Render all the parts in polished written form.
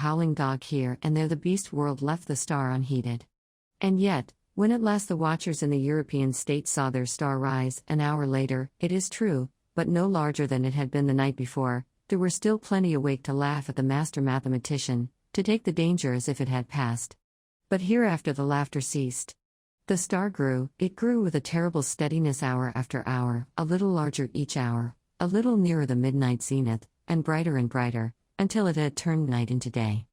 howling dog here and there, the beast world left the star unheeded. And yet, when at last the watchers in the European states saw their star rise, an hour later, it is true, but no larger than it had been the night before, there were still plenty awake to laugh at the master mathematician, to take the danger as if it had passed. But hereafter the laughter ceased. The star grew, it grew with a terrible steadiness hour after hour, a little larger each hour, a little nearer the midnight zenith, and brighter, until it had turned night into day.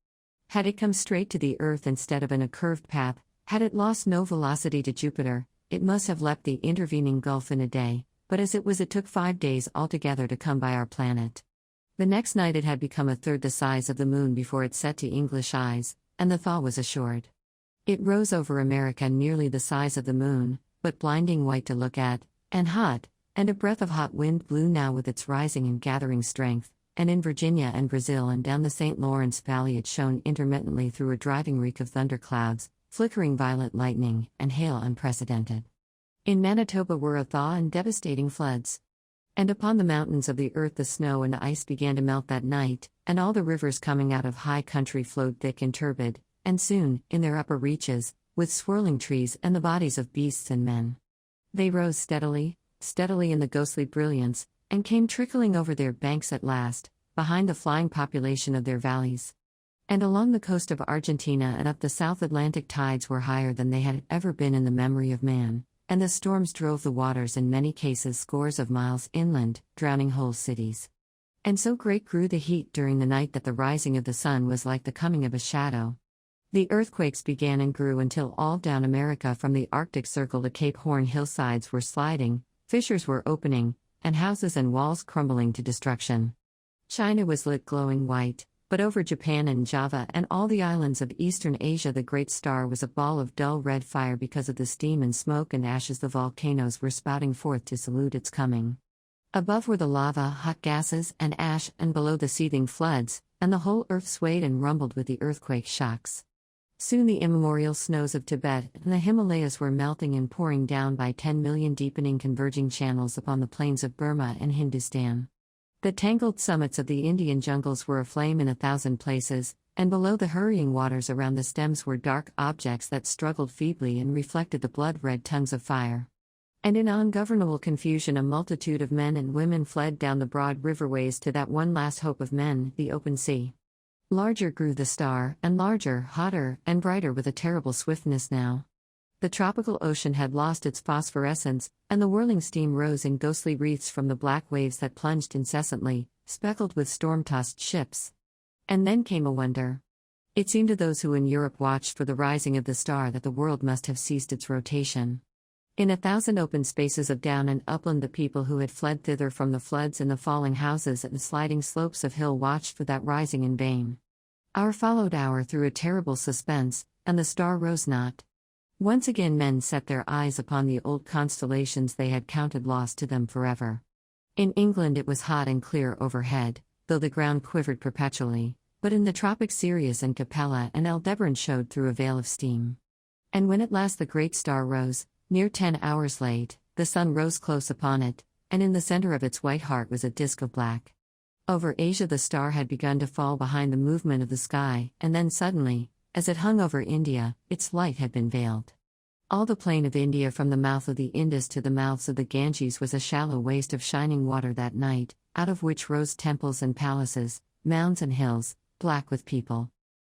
Had it come straight to the earth instead of in a curved path, had it lost no velocity to Jupiter, it must have leapt the intervening gulf in a day, but as it was, it took 5 days altogether to come by our planet. The next night it had become a third the size of the moon before it set to English eyes, and the thaw was assured. It rose over America nearly the size of the moon, but blinding white to look at, and hot, and a breath of hot wind blew now with its rising and gathering strength, and in Virginia and Brazil and down the St. Lawrence Valley it shone intermittently through a driving reek of thunderclouds, flickering violet lightning, and hail unprecedented. In Manitoba were a thaw and devastating floods. And upon the mountains of the earth the snow and ice began to melt that night, and all the rivers coming out of high country flowed thick and turbid, and soon, in their upper reaches, with swirling trees and the bodies of beasts and men. They rose steadily in the ghostly brilliance, and came trickling over their banks at last, behind the flying population of their valleys. And along the coast of Argentina and up the South Atlantic tides were higher than they had ever been in the memory of man, and the storms drove the waters in many cases scores of miles inland, drowning whole cities. And so great grew the heat during the night that the rising of the sun was like the coming of a shadow. The earthquakes began and grew until all down America from the Arctic Circle to Cape Horn hillsides were sliding, fissures were opening, and houses and walls crumbling to destruction. China was lit glowing white, but over Japan and Java and all the islands of Eastern Asia the great star was a ball of dull red fire because of the steam and smoke and ashes the volcanoes were spouting forth to salute its coming. Above were the lava, hot gases, and ash, and below the seething floods, and the whole earth swayed and rumbled with the earthquake shocks. Soon the immemorial snows of Tibet and the Himalayas were melting and pouring down by 10 million deepening converging channels upon the plains of Burma and Hindustan. The tangled summits of the Indian jungles were aflame in 1,000 places, and below the hurrying waters around the stems were dark objects that struggled feebly and reflected the blood-red tongues of fire. And in ungovernable confusion a multitude of men and women fled down the broad riverways to that one last hope of men, the open sea. Larger grew the star, and larger, hotter, and brighter with a terrible swiftness now. The tropical ocean had lost its phosphorescence, and the whirling steam rose in ghostly wreaths from the black waves that plunged incessantly, speckled with storm-tossed ships. And then came a wonder. It seemed to those who in Europe watched for the rising of the star that the world must have ceased its rotation. In 1,000 open spaces of down and upland the people who had fled thither from the floods and the falling houses and sliding slopes of hill watched for that rising in vain. Hour followed hour through a terrible suspense, and the star rose not. Once again men set their eyes upon the old constellations they had counted lost to them forever. In England it was hot and clear overhead, though the ground quivered perpetually, but in the tropics Sirius and Capella and Aldebaran showed through a veil of steam. And when at last the great star rose, near 10 hours late, the sun rose close upon it, and in the center of its white heart was a disk of black. Over Asia the star had begun to fall behind the movement of the sky, and then suddenly, as it hung over India, its light had been veiled. All the plain of India from the mouth of the Indus to the mouths of the Ganges was a shallow waste of shining water that night, out of which rose temples and palaces, mounds and hills, black with people.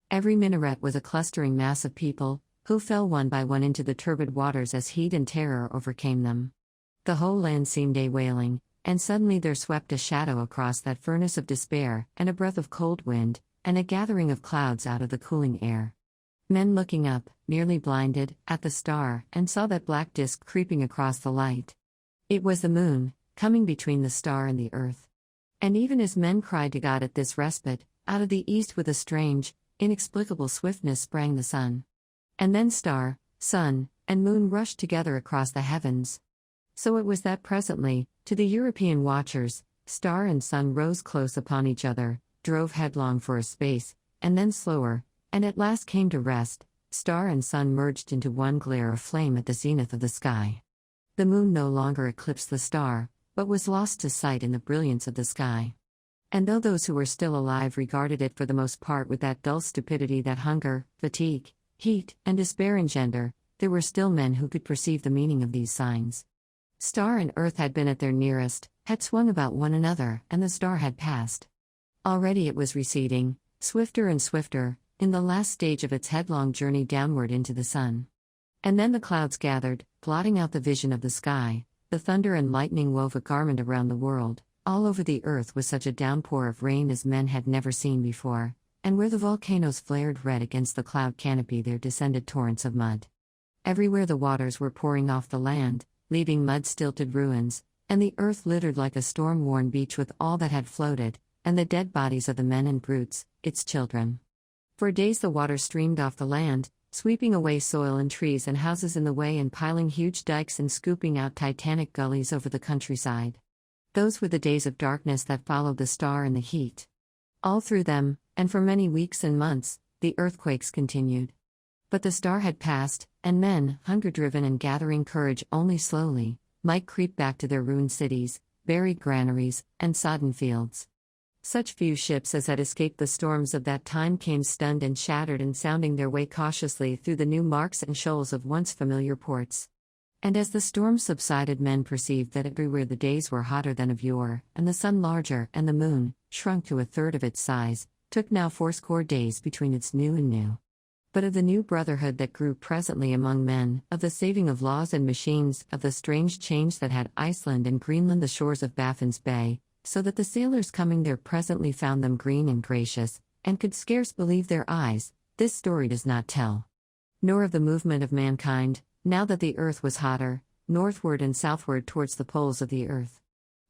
Every minaret was a clustering mass of people, who fell one by one into the turbid waters as heat and terror overcame them. The whole land seemed a wailing, and suddenly there swept a shadow across that furnace of despair, and a breath of cold wind, and a gathering of clouds out of the cooling air. Men looking up, nearly blinded, at the star, and saw that black disk creeping across the light. It was the moon, coming between the star and the earth. And even as men cried to God at this respite, out of the east with a strange, inexplicable swiftness sprang the sun. And then star, sun, and moon rushed together across the heavens. So it was that presently, to the European watchers, star and sun rose close upon each other, drove headlong for a space, and then slower, and at last came to rest. Star and sun merged into one glare of flame at the zenith of the sky. The moon no longer eclipsed the star, but was lost to sight in the brilliance of the sky. And though those who were still alive regarded it for the most part with that dull stupidity that hunger, fatigue, heat, and despair engender, there were still men who could perceive the meaning of these signs. Star and earth had been at their nearest, had swung about one another, and the star had passed. Already it was receding, swifter and swifter, in the last stage of its headlong journey downward into the sun. And then the clouds gathered, blotting out the vision of the sky, the thunder and lightning wove a garment around the world, all over the earth was such a downpour of rain as men had never seen before, and where the volcanoes flared red against the cloud canopy there descended torrents of mud. Everywhere the waters were pouring off the land, leaving mud-stilted ruins, and the earth littered like a storm-worn beach with all that had floated, and the dead bodies of the men and brutes, its children. For days the water streamed off the land, sweeping away soil and trees and houses in the way and piling huge dikes and scooping out titanic gullies over the countryside. Those were the days of darkness that followed the star and the heat. All through them, and for many weeks and months, the earthquakes continued. But the star had passed, and men, hunger-driven and gathering courage only slowly, might creep back to their ruined cities, buried granaries, and sodden fields. Such few ships as had escaped the storms of that time came stunned and shattered and sounding their way cautiously through the new marks and shoals of once familiar ports. And as the storm subsided, men perceived that everywhere the days were hotter than of yore, and the sun larger, and the moon, shrunk to a third of its size, took now fourscore days between its new and new. But of the new brotherhood that grew presently among men, of the saving of laws and machines, of the strange change that had Iceland and Greenland the shores of Baffin's Bay, so that the sailors coming there presently found them green and gracious, and could scarce believe their eyes, this story does not tell. Nor of the movement of mankind, now that the earth was hotter, northward and southward towards the poles of the earth.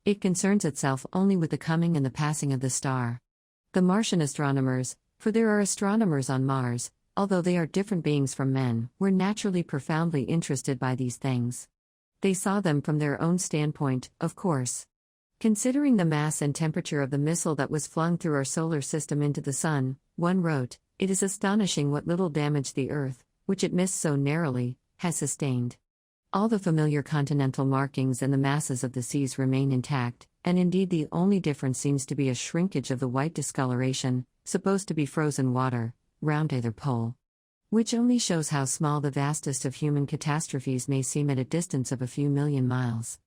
It concerns itself only with the coming and the passing of the star. The Martian astronomers, for there are astronomers on Mars, although they are different beings from men, were naturally profoundly interested by these things. They saw them from their own standpoint, of course. Considering the mass and temperature of the missile that was flung through our solar system into the sun, one wrote, "It is astonishing what little damage the Earth, which it missed so narrowly, has sustained. All the familiar continental markings and the masses of the seas remain intact, and indeed the only difference seems to be a shrinkage of the white discoloration, supposed to be frozen water, round either pole. Which only shows how small the vastest of human catastrophes may seem at a distance of a few million miles."